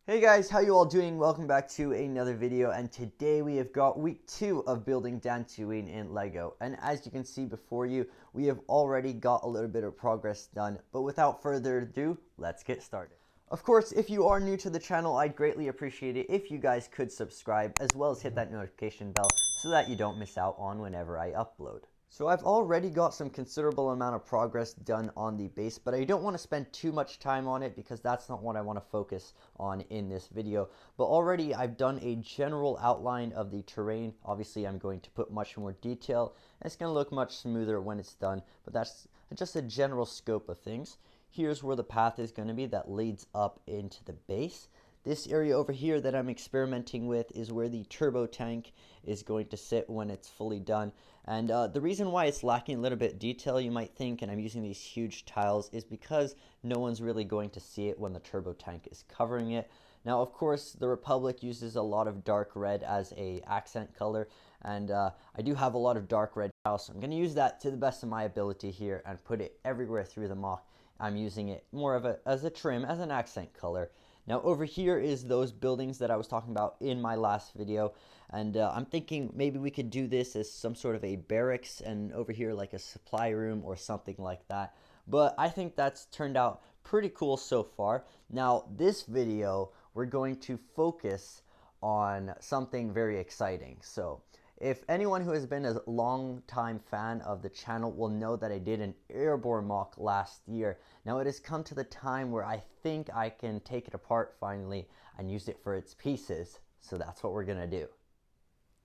Hey guys, how you all doing? Welcome back to another video, and today we have got week 2 of building Dantooine in Lego. And as you can see before you, we have already got a little bit of progress done, but without further ado, let's get started. Of course, if you are new to the channel, I'd greatly appreciate it if you guys could subscribe, as well as hit that notification bell so that you don't miss out on whenever I upload. So I've already got some considerable amount of progress done on the base, but I don't want to spend too much time on it because that's not what I want to focus on in this video. But already I've done a general outline of the terrain. Obviously I'm going to put much more detail, and it's going to look much smoother when it's done, but that's just a general scope of things. Here's where the path is going to be that leads up into the base. This area over here that I'm experimenting with is where the turbo tank is going to sit when it's fully done. And the reason why it's lacking a little bit of detail, you might think, and I'm using these huge tiles, is because no one's really going to see it when the turbo tank is covering it. Now, of course, the Republic uses a lot of dark red as a accent color, and I do have a lot of dark red tiles, so I'm going to use that to the best of my ability here and put it everywhere through the mock. I'm using it more of as a trim, as an accent color. Now over here is those buildings that I was talking about in my last video, and I'm thinking maybe we could do this as some sort of a barracks, and over here like a supply room or something like that. But I think that's turned out pretty cool so far. Now this video we're going to focus on something very exciting. So if anyone who has been a long time fan of the channel will know that I did an Erebor mock last year. Now it has come to the time where I think I can take it apart finally and use it for its pieces. So that's what we're going to do.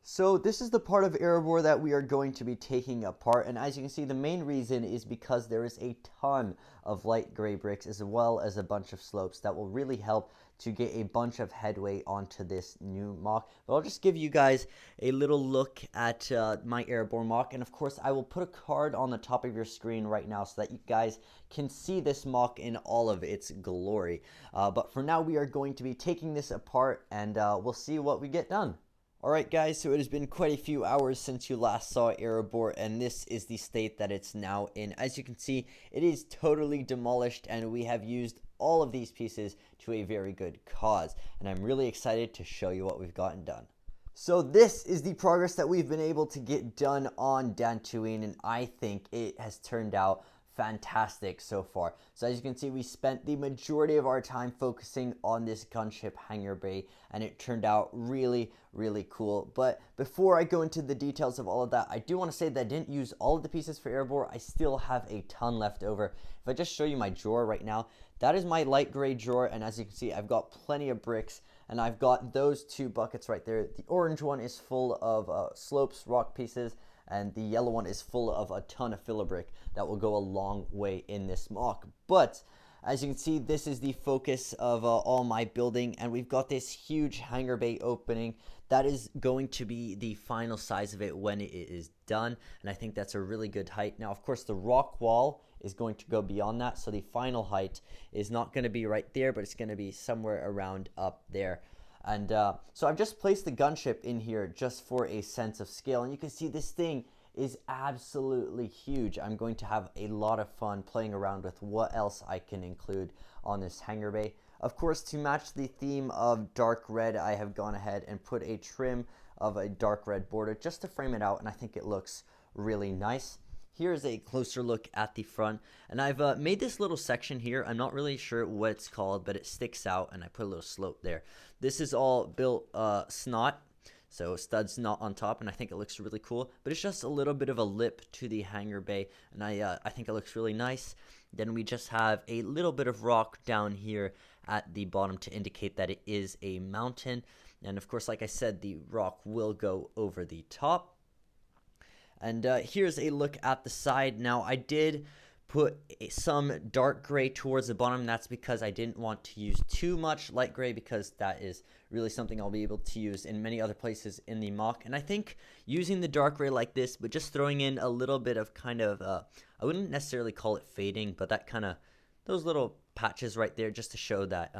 So this is the part of Erebor that we are going to be taking apart, and as you can see, the main reason is because there is a ton of light gray bricks as well as a bunch of slopes that will really help to get a bunch of headway onto this new mock. But I'll just give you guys a little look at my Erebor mock, and of course I will put a card on the top of your screen right now so that you guys can see this mock in all of its glory. But for now we are going to be taking this apart, and we'll see what we get done. Alright guys, so it has been quite a few hours since you last saw Erebor, and this is the state that it's now in. As you can see, it is totally demolished, and we have used all of these pieces to a very good cause. And I'm really excited to show you what we've gotten done. So this is the progress that we've been able to get done on Dantooine, and I think it has turned out fantastic so far. So as you can see, we spent the majority of our time focusing on this gunship hangar bay, and it turned out really cool. But before I go into the details of all of that, I do want to say that I didn't use all of the pieces for Erebor. I still have a ton left over. If I just show you my drawer right now, that is my light gray drawer, and as you can see, I've got plenty of bricks, and I've got those two buckets right there. The orange one is full of slopes, rock pieces, and the yellow one is full of a ton of filler brick that will go a long way in this mock. But as you can see, this is the focus of all my building, and we've got this huge hangar bay opening that is going to be the final size of it when it is done, and I think that's a really good height. Now of course the rock wall is going to go beyond that, so the final height is not going to be right there, but it's going to be somewhere around up there. And so I've just placed the gunship in here just for a sense of scale, and you can see this thing is absolutely huge. I'm going to have a lot of fun playing around with what else I can include on this hangar bay. Of course, to match the theme of dark red, I have gone ahead and put a trim of a dark red border just to frame it out, and I think it looks really nice. Here's a closer look at the front, and I've made this little section here. I'm not really sure what it's called, but it sticks out, and I put a little slope there. This is all built snot, so stud snot on top, and I think it looks really cool. But it's just a little bit of a lip to the hangar bay, and I think it looks really nice. Then we just have a little bit of rock down here at the bottom to indicate that it is a mountain. And of course, like I said, the rock will go over the top. And here's a look at the side. Now I did put some dark gray towards the bottom. That's because I didn't want to use too much light gray, because that is really something I'll be able to use in many other places in the mock. And I think using the dark gray like this, but just throwing in a little bit of kind of, I wouldn't necessarily call it fading, but that kind of, those little patches right there, just to show that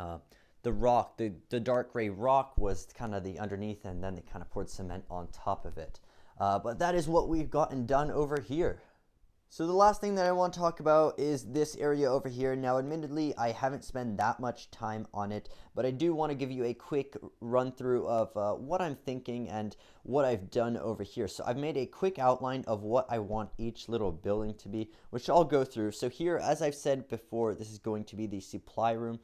the rock, the dark gray rock was kind of the underneath, and then they kind of poured cement on top of it. But that is what we've gotten done over here. So the last thing that I want to talk about is this area over here. Now, admittedly, I haven't spent that much time on it, but I do want to give you a quick run through of what I'm thinking and what I've done over here. So I've made a quick outline of what I want each little building to be, which I'll go through. So here, as I've said before, this is going to be the supply room,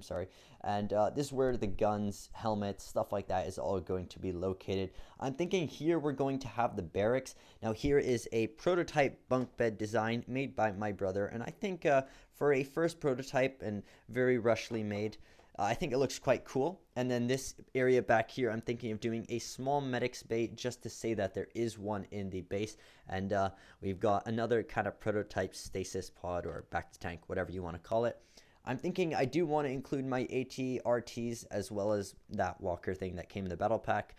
sorry, and this is where the guns, helmets, stuff like that is all going to be located. I'm thinking here we're going to have the barracks. Now here is a prototype bunk bed design made by my brother, and I think for a first prototype and very rushly made, I think it looks quite cool. And then this area back here, I'm thinking of doing a small medics bay just to say that there is one in the base. And we've got another kind of prototype stasis pod or back to tank, whatever you want to call it. I'm thinking I do want to include my AT-RTs as well as that walker thing that came in the battle pack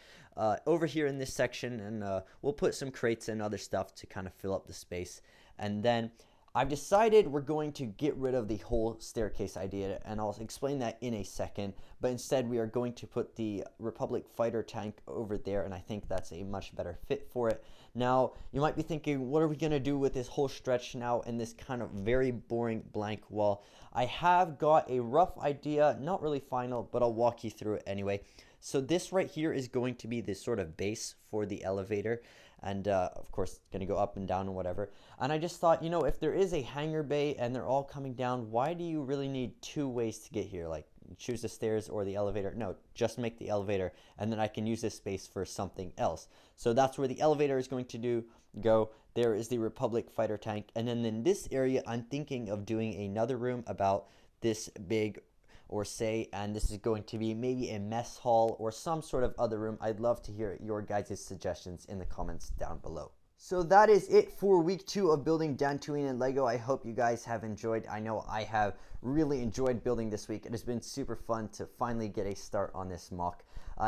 over here in this section, and we'll put some crates and other stuff to kind of fill up the space. And then I've decided we're going to get rid of the whole staircase idea, and I'll explain that in a second, but instead we are going to put the Republic fighter tank over there, and I think that's a much better fit for it. Now, you might be thinking, what are we going to do with this whole stretch now and this kind of very boring blank wall? I have got a rough idea, not really final, but I'll walk you through it anyway. So this right here is going to be this sort of base for the elevator. And of course, it's going to go up and down and whatever. And I just thought, you know, if there is a hangar bay and they're all coming down, why do you really need two ways to get here? Like, choose the stairs or the elevator? No, just make the elevator, and then I can use this space for something else. So that's where the elevator is going to go. There is the Republic fighter tank. And then in this area, I'm thinking of doing another room about this big or say, and this is going to be maybe a mess hall or some sort of other room. I'd love to hear your guys' suggestions in the comments down below. So that is it for week 2 of building Dantooine and Lego. I hope you guys have enjoyed. I know I have really enjoyed building this week. It has been super fun to finally get a start on this mock.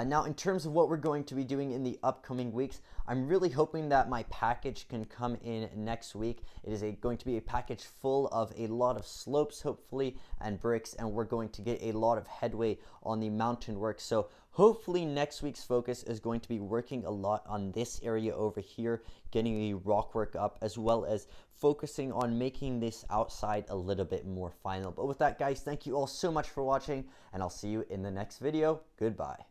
Now, in terms of what we're going to be doing in the upcoming weeks, I'm really hoping that my package can come in next week. It is going to be a package full of a lot of slopes, hopefully, and bricks, and we're going to get a lot of headway on the mountain work. So hopefully next week's focus is going to be working a lot on this area over here, getting the rock work up, as well as focusing on making this outside a little bit more final. But with that, guys, thank you all so much for watching, and I'll see you in the next video. Goodbye.